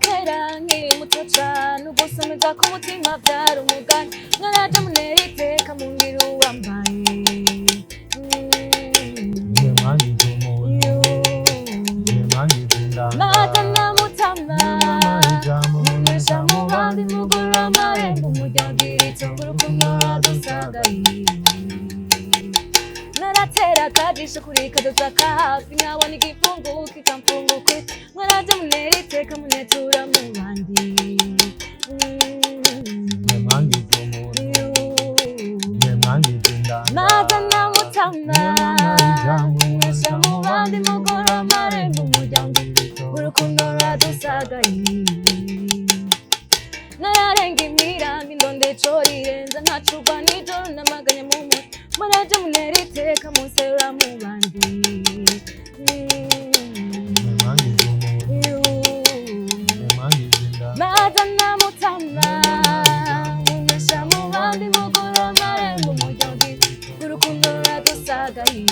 kera nkiri muto cane ugusomeza ku mutima vyari umugani mwaraja munera iteka mungira uwambaye Mata na mutama Munesha mubandi mugura amarembo Mujyagirito urukundo radusagaye Naratera akajisho kuri kadoza kahafi nkabona igipfungu kikamfunguka mwaraja munera iteka munetura mu bandi Mata na mutama Munesha mubandi mugura amarembo Mujyagirito urukundo radusagaye Nararenga imirambi ndonde corirenza nkacurwa nijoro namaganya mu mutwe Mwaraja munera iteka munserura mu bandi Mata na mutama Munesha mu bandi mugura amarembo Mujyagirito urukundo radusagaye